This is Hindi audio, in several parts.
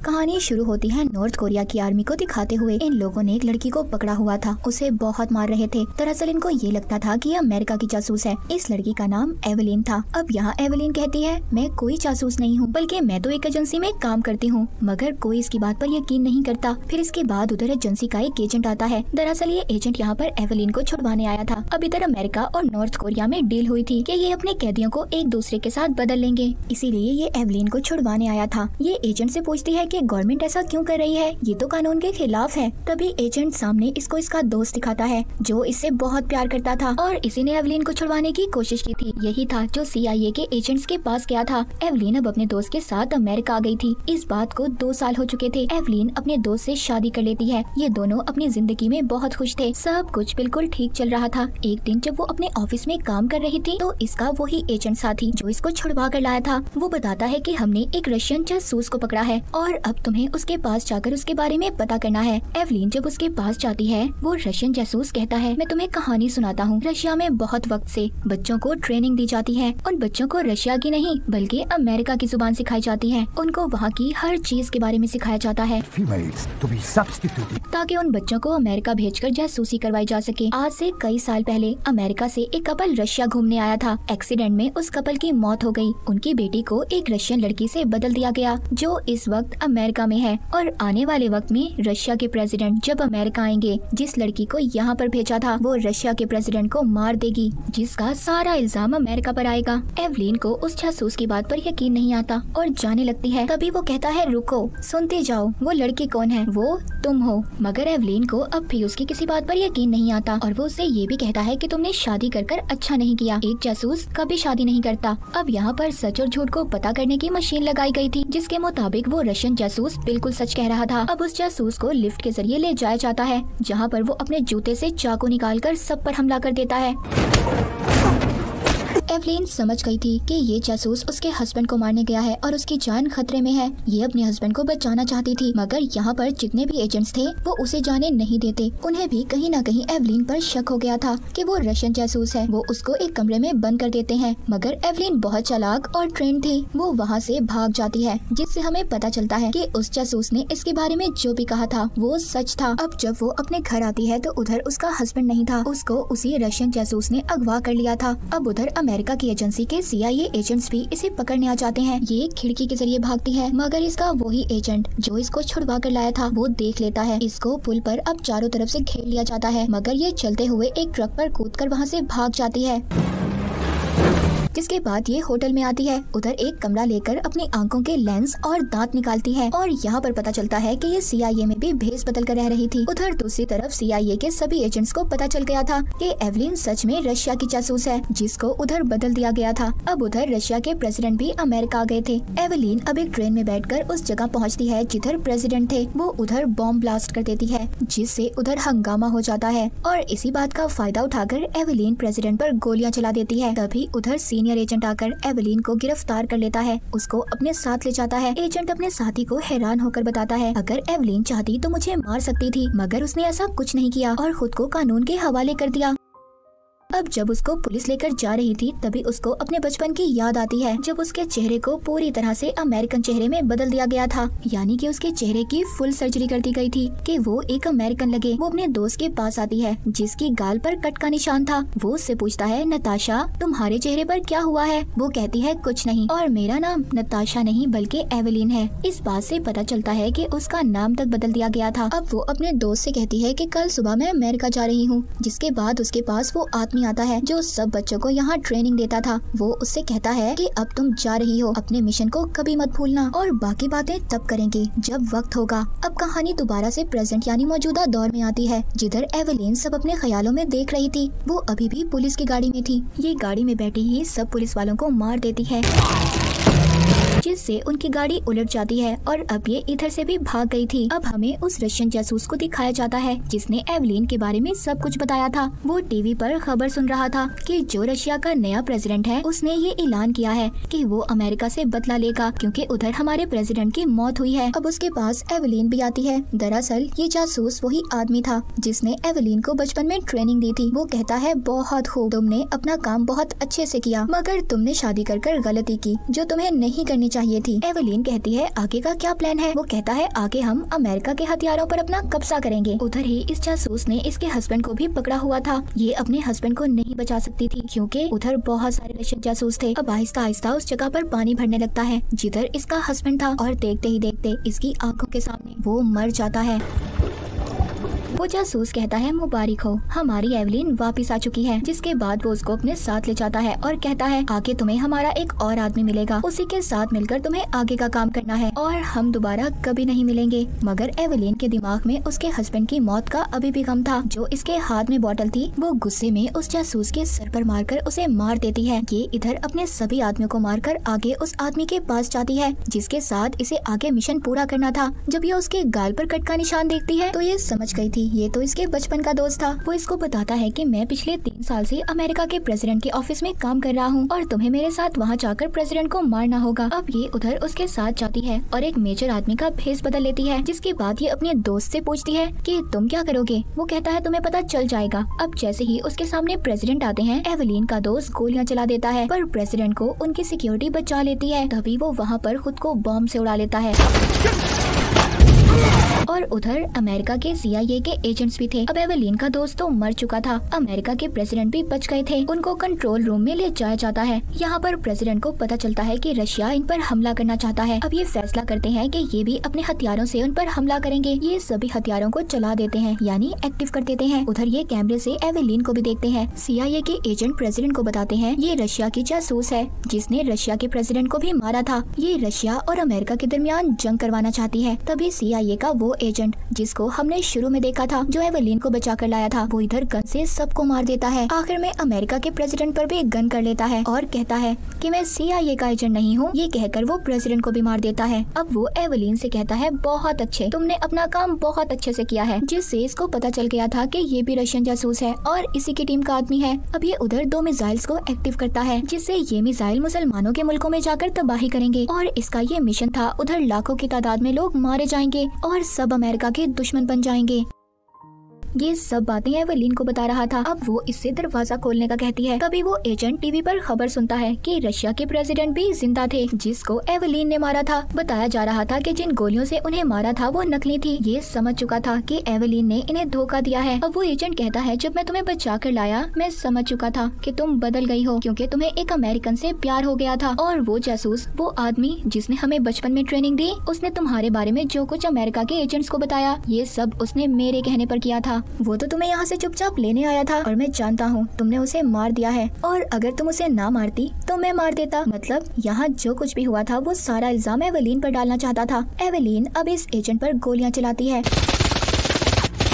कहानी शुरू होती है नॉर्थ कोरिया की आर्मी को दिखाते हुए। इन लोगों ने एक लड़की को पकड़ा हुआ था, उसे बहुत मार रहे थे। दरअसल इनको ये लगता था कि ये अमेरिका की जासूस है। इस लड़की का नाम एवेलिन था। अब यहाँ एवेलिन कहती है, मैं कोई जासूस नहीं हूँ, बल्कि मैं तो एक एजेंसी में काम करती हूँ। मगर कोई इसकी बात पर यकीन नहीं करता। फिर इसके बाद उधर एजेंसी का एक एजेंट आता है। दरअसल ये एजेंट यहाँ पर एवेलिन को छुड़वाने आया था। अब इधर अमेरिका और नॉर्थ कोरिया में डील हुई थी कि ये अपने कैदियों को एक दूसरे के साथ बदल लेंगे, इसीलिए ये एवेलिन को छुड़वाने आया था। ये एजेंट से पूछती है कि गवर्नमेंट ऐसा क्यों कर रही है, ये तो कानून के खिलाफ है। तभी एजेंट सामने इसको इसका दोस्त दिखाता है जो इससे बहुत प्यार करता था और इसी ने एवेलिन को छुड़वाने की कोशिश की थी। यही था जो CIA के एजेंट्स के पास गया था। एवेलिन अब अपने दोस्त के साथ अमेरिका आ गई थी। इस बात को 2 साल हो चुके थे। एवेलिन अपने दोस्त से शादी कर लेती है। ये दोनों अपनी जिंदगी में बहुत खुश थे, सब कुछ बिल्कुल ठीक चल रहा था। एक दिन जब वो अपने ऑफिस में काम कर रही थी तो इसका वही एजेंट साथी जो इसको छुड़वा कर लाया था, वो बताता है कि हमने एक रशियन जासूस को पकड़ा है और अब तुम्हें उसके पास जाकर उसके बारे में पता करना है। एवेलिन जब उसके पास जाती है, वो रशियन जासूस कहता है, मैं तुम्हें कहानी सुनाता हूँ। रशिया में बहुत वक्त से बच्चों को ट्रेनिंग दी जाती है। उन बच्चों को रशिया की नहीं बल्कि अमेरिका की जुबान सिखाई जाती है। उनको वहाँ की हर चीज के बारे में सिखाया जाता है ताकि उन बच्चों को अमेरिका भेजकर जासूसी करवाई जा सके। आज से कई साल पहले अमेरिका से एक कपल रशिया घूमने आया था। एक्सीडेंट में उस कपल की मौत हो गई। उनकी बेटी को एक रशियन लड़की से बदल दिया गया जो इस वक्त अमेरिका में है और आने वाले वक्त में रशिया के प्रेसिडेंट जब अमेरिका आएंगे, जिस लड़की को यहाँ पर भेजा था वो रशिया के प्रेसिडेंट को मार देगी, जिसका सारा इल्जाम अमेरिका पर आएगा। एवेलिन को उस जासूस की बात पर यकीन नहीं आता और जाने लगती है। तभी वो कहता है, रुको, सुनते जाओ, वो लड़की कौन है? वो तुम हो। मगर एवेलिन को अब भी उसकी किसी बात पर यकीन नहीं आता और वो उससे ये भी कहता है कि तुमने शादी कर अच्छा नहीं किया, एक जासूस कभी शादी नहीं करता। अब यहाँ पर सच और झूठ को पता करने की मशीन लगाई गई थी, जिसके मुताबिक वो रशियन जासूस बिल्कुल सच कह रहा था। अब उस जासूस को लिफ्ट के जरिए ले जाया जाता है, जहाँ पर वो अपने जूते से चाकू निकालकर सब पर हमला कर देता है। एवेलिन समझ गई थी कि ये जासूस उसके हस्बैंड को मारने गया है और उसकी जान खतरे में है। ये अपने हस्बैंड को बचाना चाहती थी, मगर यहाँ पर जितने भी एजेंट्स थे वो उसे जाने नहीं देते। उन्हें भी कहीं न कहीं एवेलिन पर शक हो गया था कि वो रशियन जासूस है। वो उसको एक कमरे में बंद कर देते हैं, मगर एवेलिन बहुत चालाक और ट्रेन थी। वो वहाँ से भाग जाती है, जिससे हमें पता चलता है कि उस जासूस ने इसके बारे में जो भी कहा था वो सच था। अब जब वो अपने घर आती है तो उधर उसका हस्बैंड नहीं था, उसको उसी रशियन जासूस ने अगवा कर लिया था। अब उधर अमेरिका की एजेंसी के CIA एजेंट्स भी इसे पकड़ने आ जाते हैं। ये खिड़की के जरिए भागती है, मगर इसका वही एजेंट जो इसको छुड़वा कर लाया था वो देख लेता है। इसको पुल पर अब चारों तरफ से घेर लिया जाता है, मगर ये चलते हुए एक ट्रक पर कूदकर वहाँ से भाग जाती है। जिसके बाद ये होटल में आती है। उधर एक कमरा लेकर अपनी आंखों के लेंस और दांत निकालती है और यहाँ पर पता चलता है कि ये CIA में भी भेस बदल कर रह रही थी। उधर दूसरी तरफ CIA के सभी एजेंट्स को पता चल गया था कि एवेलिन सच में रशिया की जासूस है, जिसको उधर बदल दिया गया था। अब उधर रशिया के प्रेसिडेंट भी अमेरिका आ गए थे। एवेलिन अब एक ट्रेन में बैठकर उस जगह पहुँचती है जिधर प्रेसिडेंट थे। वो उधर बॉम्ब ब्लास्ट कर देती है, जिससे उधर हंगामा हो जाता है और इसी बात का फायदा उठाकर एवेलिन प्रेसिडेंट पर गोलियां चला देती है। तभी उधर सीनियर एजेंट आकर एवेलिन को गिरफ्तार कर लेता है, उसको अपने साथ ले जाता है। एजेंट अपने साथी को हैरान होकर बताता है, अगर एवेलिन चाहती तो मुझे मार सकती थी, मगर उसने ऐसा कुछ नहीं किया और खुद को कानून के हवाले कर दिया। अब जब उसको पुलिस लेकर जा रही थी तभी उसको अपने बचपन की याद आती है, जब उसके चेहरे को पूरी तरह से अमेरिकन चेहरे में बदल दिया गया था। यानी कि उसके चेहरे की फुल सर्जरी कर दी गई थी कि वो एक अमेरिकन लगे। वो अपने दोस्त के पास आती है जिसकी गाल पर कट का निशान था। वो उससे पूछता है, नताशा तुम्हारे चेहरे पर क्या हुआ है? वो कहती है, कुछ नहीं, और मेरा नाम नताशा नहीं बल्कि एवेलिन है। इस बात से पता चलता है कि उसका नाम तक बदल दिया गया था। अब वो अपने दोस्त से कहती है कि कल सुबह मैं अमेरिका जा रही हूँ। जिसके बाद उसके पास वो आदमी आता है जो सब बच्चों को यहाँ ट्रेनिंग देता था। वो उससे कहता है कि अब तुम जा रही हो, अपने मिशन को कभी मत भूलना और बाकी बातें तब करेंगे जब वक्त होगा। अब कहानी दोबारा से प्रेजेंट यानी मौजूदा दौर में आती है, जिधर एवेलिन सब अपने ख्यालों में देख रही थी। वो अभी भी पुलिस की गाड़ी में थी। ये गाड़ी में बैठी ही सब पुलिस वालों को मार देती है, जिससे उनकी गाड़ी उलट जाती है और अब ये इधर से भी भाग गई थी। अब हमें उस रशियन जासूस को दिखाया जाता है जिसने एवेलिन के बारे में सब कुछ बताया था। वो टीवी पर खबर सुन रहा था कि जो रशिया का नया प्रेसिडेंट है उसने ये ऐलान किया है कि वो अमेरिका से बदला लेगा, क्योंकि उधर हमारे प्रेसिडेंट की मौत हुई है। अब उसके पास एवेलिन भी आती है। दरअसल ये जासूस वही आदमी था जिसने एवेलिन को बचपन में ट्रेनिंग दी थी। वो कहता है, बहुत खूब, तुमने अपना काम बहुत अच्छे से किया, मगर तुमने शादी कर गलती की जो तुम्हें नहीं करनी चाहिए थी। एवेलिन कहती है आगे का क्या प्लान है? वो कहता है आगे हम अमेरिका के हथियारों पर अपना कब्जा करेंगे। उधर ही इस जासूस ने इसके हस्बैंड को भी पकड़ा हुआ था। ये अपने हस्बैंड को नहीं बचा सकती थी क्योंकि उधर बहुत सारे रशियन जासूस थे। अब आहिस्ता आहिस्ता उस जगह पर पानी भरने लगता है जिधर इसका हस्बैंड था और देखते ही देखते इसकी आंखों के सामने वो मर जाता है। वो जासूस कहता है मुबारक हो, हमारी एवेलिन वापस आ चुकी है। जिसके बाद वो उसको अपने साथ ले जाता है और कहता है आगे तुम्हें हमारा एक और आदमी मिलेगा, उसी के साथ मिलकर तुम्हें आगे का काम करना है और हम दोबारा कभी नहीं मिलेंगे। मगर एवेलिन के दिमाग में उसके हस्बैंड की मौत का अभी भी गम था। जो इसके हाथ में बोतल थी वो गुस्से में उस जासूस के सर पर मारकर उसे मार देती है। ये इधर अपने सभी आदमियों को मारकर आगे उस आदमी के पास जाती है जिसके साथ इसे आगे मिशन पूरा करना था। जब ये उसके गाल पर कट का निशान देखती है तो ये समझ गई थी ये तो इसके बचपन का दोस्त था। वो इसको बताता है कि मैं पिछले 3 साल से अमेरिका के प्रेसिडेंट के ऑफिस में काम कर रहा हूँ और तुम्हें मेरे साथ वहाँ जाकर प्रेसिडेंट को मारना होगा। अब ये उधर उसके साथ जाती है और एक मेजर आदमी का भेष बदल लेती है। जिसके बाद ये अपने दोस्त से पूछती है कि तुम क्या करोगे? वो कहता है तुम्हें पता चल जाएगा। अब जैसे ही उसके सामने प्रेसिडेंट आते हैं एवेलिन का दोस्त गोलियां चला देता है पर प्रेसिडेंट को उनकी सिक्योरिटी बचा लेती है। तभी वो वहाँ पर खुद को बॉम्ब से उड़ा लेता है। और उधर अमेरिका के CIA के एजेंट्स भी थे। अब एवेलिन का दोस्त तो मर चुका था। अमेरिका के प्रेसिडेंट भी बच गए थे। उनको कंट्रोल रूम में ले जाया जाता है। यहाँ पर प्रेसिडेंट को पता चलता है कि रशिया इन पर हमला करना चाहता है। अब ये फैसला करते हैं कि ये भी अपने हथियारों से उन पर हमला करेंगे। ये सभी हथियारों को चला देते हैं यानी एक्टिव कर देते हैं। उधर ये कैमरे से एवेलिन को भी देखते हैं। CIA के एजेंट प्रेसिडेंट को बताते हैं ये रशिया की जासूस है जिसने रशिया के प्रेसिडेंट को भी मारा था। ये रशिया और अमेरिका के दरमियान जंग करवाना चाहती है। तभी CIA का वो एजेंट जिसको हमने शुरू में देखा था जो एवेलिन को बचा कर लाया था वो इधर गन से सबको मार देता है। आखिर में अमेरिका के प्रेसिडेंट पर भी गन कर लेता है और कहता है कि मैं CIA का एजेंट नहीं हूँ। ये कहकर वो प्रेसिडेंट को भी मार देता है। अब वो एवेलिन से कहता है बहुत अच्छे, तुमने अपना काम बहुत अच्छे से किया है। जिससे इसको पता चल गया था कि ये भी रशियन जासूस है और इसी की टीम का आदमी है। अब ये उधर 2 मिसाइल्स को एक्टिव करता है जिससे ये मिसाइल मुसलमानों के मुल्कों में जाकर तबाही करेंगे और इसका ये मिशन था। उधर लाखों की तादाद में लोग मारे जाएंगे और सब अमेरिका के दुश्मन बन जाएंगे। ये सब बातें एवेलिन को बता रहा था। अब वो इससे दरवाजा खोलने का कहती है। तभी वो एजेंट टीवी पर खबर सुनता है कि रशिया के प्रेसिडेंट भी जिंदा थे जिसको एवेलिन ने मारा था। बताया जा रहा था कि जिन गोलियों से उन्हें मारा था वो नकली थी। ये समझ चुका था कि एवेलिन ने इन्हें धोखा दिया है। अब वो एजेंट कहता है जब मैं तुम्हें बचा कर लाया मैं समझ चुका था कि तुम बदल गई हो क्योंकि तुम्हें एक अमेरिकन से प्यार हो गया था। और वो जासूस वो आदमी जिसने हमें बचपन में ट्रेनिंग दी उसने तुम्हारे बारे में जो कुछ अमेरिका के एजेंट्स को बताया ये सब उसने मेरे कहने पर किया था। वो तो तुम्हें यहाँ से चुपचाप लेने आया था और मैं जानता हूँ तुमने उसे मार दिया है और अगर तुम उसे ना मारती तो मैं मार देता। मतलब यहाँ जो कुछ भी हुआ था वो सारा इल्जाम एवेलिन पर डालना चाहता था। एवेलिन अब इस एजेंट पर गोलियां चलाती है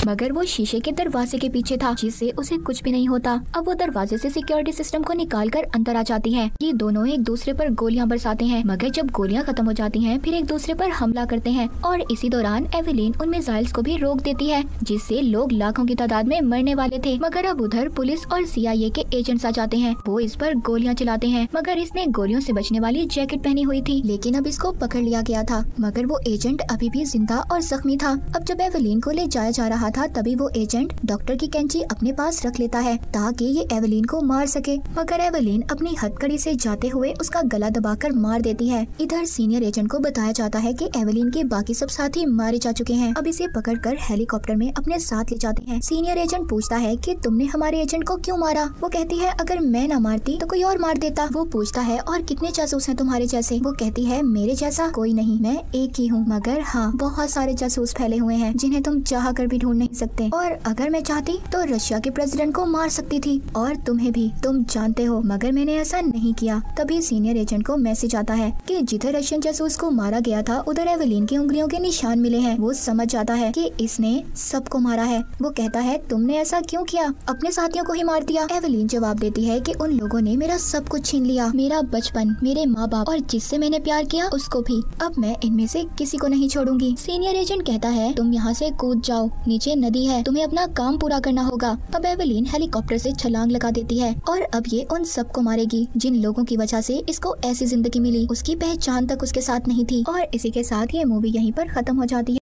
मगर वो शीशे के दरवाजे के पीछे था जिससे उसे कुछ भी नहीं होता। अब वो दरवाजे से सिक्योरिटी सिस्टम को निकालकर अंदर आ जाती है। ये दोनों एक दूसरे पर गोलियां बरसाते हैं मगर जब गोलियां खत्म हो जाती हैं फिर एक दूसरे पर हमला करते हैं और इसी दौरान एवेलिन उन मिसाइल्स को भी रोक देती है जिससे लोग लाखों की तादाद में मरने वाले थे। मगर अब उधर पुलिस और CIA के एजेंट्स आ जाते हैं। वो इस पर गोलियां चलाते हैं मगर इसने गोलियों से बचने वाली जैकेट पहनी हुई थी लेकिन अब इसको पकड़ लिया गया था। मगर वो एजेंट अभी भी जिंदा और जख्मी था। अब जब एवेलिन को ले जाया जा रहा था तभी वो एजेंट डॉक्टर की कैंची अपने पास रख लेता है ताकि ये एवेलिन को मार सके। मगर एवेलिन अपनी हथकड़ी से जाते हुए उसका गला दबाकर मार देती है। इधर सीनियर एजेंट को बताया जाता है कि एवेलिन के बाकी सब साथी मारे जा चुके हैं। अब इसे पकड़कर हेलीकॉप्टर में अपने साथ ले जाते हैं। सीनियर एजेंट पूछता है कि तुमने हमारे एजेंट को क्यों मारा? वो कहती है अगर मैं ना मारती तो कोई और मार देता। वो पूछता है और कितने जासूस हैं तुम्हारे जैसे? वो कहती है मेरे जैसा कोई नहीं, मैं एक ही हूँ। मगर हाँ बहुत सारे जासूस फैले हुए हैं जिन्हें तुम चाह कर भी ढूंढ नहीं सकते और अगर मैं चाहती तो रशिया के प्रेसिडेंट को मार सकती थी और तुम्हें भी, तुम जानते हो, मगर मैंने ऐसा नहीं किया। तभी सीनियर एजेंट को मैसेज आता है कि जिधर रशियन जासूस को मारा गया था उधर एवेलिन की उंगलियों के निशान मिले हैं। वो समझ जाता है कि इसने सबको मारा है। वो कहता है तुमने ऐसा क्यों किया? अपने साथियों को ही मार दिया। एवेलिन जवाब देती है कि उन लोगों ने मेरा सब कुछ छीन लिया, मेरा बचपन, मेरे माँ बाप और जिससे मैंने प्यार किया उसको भी। अब मैं इनमें से किसी को नहीं छोड़ूंगी। सीनियर एजेंट कहता है तुम यहाँ से कूद जाओ, नीचे नदी है, तुम्हें अपना काम पूरा करना होगा। अब एवेलिन हेलीकॉप्टर से छलांग लगा देती है और अब ये उन सबको मारेगी जिन लोगों की वजह से इसको ऐसी जिंदगी मिली। उसकी पहचान तक उसके साथ नहीं थी। और इसी के साथ ये मूवी यहीं पर खत्म हो जाती है।